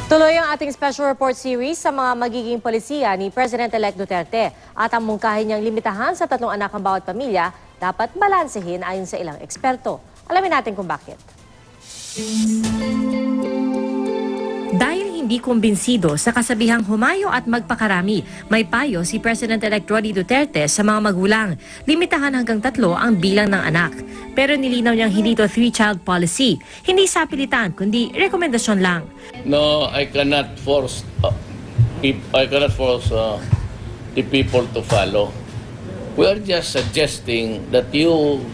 Tuloy ang ating special report series sa mga magiging polisiya ni President-elect Duterte at ang mungkahin niyang limitahan sa 3 anak ang bawat pamilya dapat balansehin ayon sa ilang eksperto. Alamin natin kung bakit. Dahil hindi kumbinsido sa kasabihang humayo at magpakarami, may payo si President-elect Roddy Duterte sa mga magulang. Limitahan hanggang 3 ang bilang ng anak. Pero nilinaw niyang hindi ito 3-child policy. Hindi sapilitan, kundi rekomendasyon lang. No, I cannot force the people to follow. We are just suggesting that you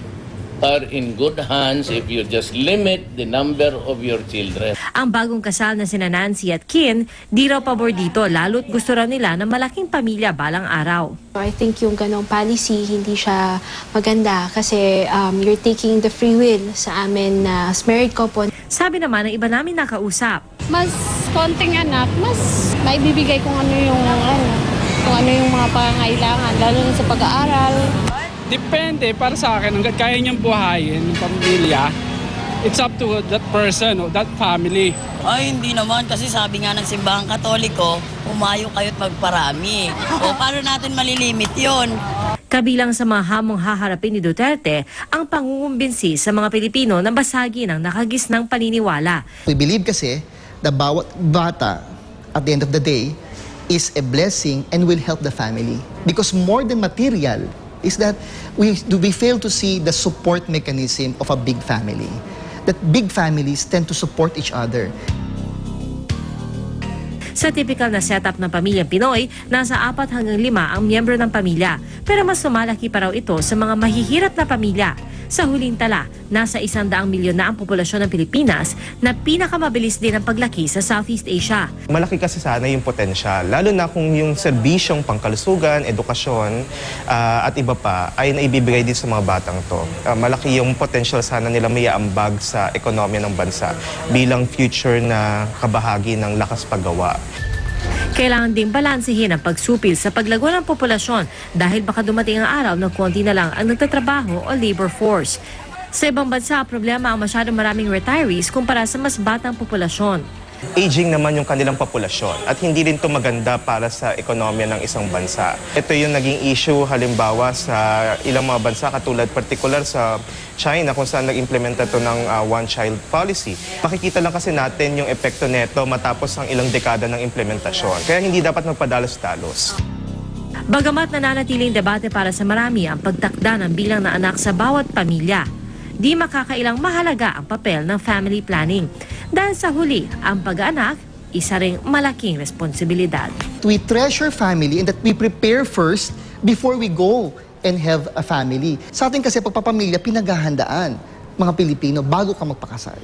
are in good hands if you just limit the number of your children. Ang bagong kasal na sina Nancy at Kin, di raw pabor dito lalo't gusto raw nila ng malaking pamilya balang araw. I think yung ganong policy hindi siya maganda kasi you're taking the free will sa amin as married couple. Sabi naman ng iba namin nakausap. Mas konting anak, mas maibibigay kung ano yung mga pangangailangan, lalo na sa pag-aaral. Depende, para sa akin, hanggang kaya niyang buhayin ng pamilya, it's up to that person or that family. Ay, hindi naman kasi sabi nga ng simbahang Katoliko, humayo kayo't magparami. O paano natin malilimit yon? Kabilang sa mga hamong haharapin ni Duterte ang pangungumbinsi sa mga Pilipino na basagin ang nakagisnang paniniwala. We believe kasi na bawat bata at the end of the day is a blessing and will help the family. Because more than material is that we fail to see the support mechanism of a big family. That big families tend to support each other. Sa typical na setup ng pamilyang Pinoy, nasa 4 hanggang 5 ang miyembro ng pamilya. Pero mas sumalaki pa raw ito sa mga mahihirap na pamilya. Sa huling tala, nasa 100 milyon na ang populasyon ng Pilipinas na pinakamabilis din ang paglaki sa Southeast Asia. Malaki kasi sana yung potensyal, lalo na kung yung serbisyong pangkalusugan, edukasyon at iba pa ay naibibigay din sa mga batang to. Malaki yung potensyal sana nila may ambag sa ekonomiya ng bansa bilang future na kabahagi ng lakas paggawa. Kailangan ding balansehin ang pagsupil sa paglago ng populasyon dahil baka dumating ang araw na konti na lang ang nagtatrabaho o labor force. Sa ibang bansa, problema ang masyadong maraming retirees kumpara sa mas batang populasyon. Aging naman yung kanilang populasyon at hindi rin ito maganda para sa ekonomiya ng isang bansa. Ito yung naging issue halimbawa sa ilang mga bansa katulad particular sa China kung saan nag-implementa ito ng one-child policy. Makikita lang kasi natin yung epekto neto matapos ang ilang dekada ng implementasyon. Kaya hindi dapat magpadalos-dalos. Bagamat nananatiling debate para sa marami ang pagtakda ng bilang na anak sa bawat pamilya, di makakailang mahalaga ang papel ng family planning. Dahil sa huli, ang pag-aanak, isa ring malaking responsibilidad. We treasure family and that we prepare first before we go and have a family. Sa atin kasi pagpapamilya, pinaghahandaan mga Pilipino bago ka magpakasal.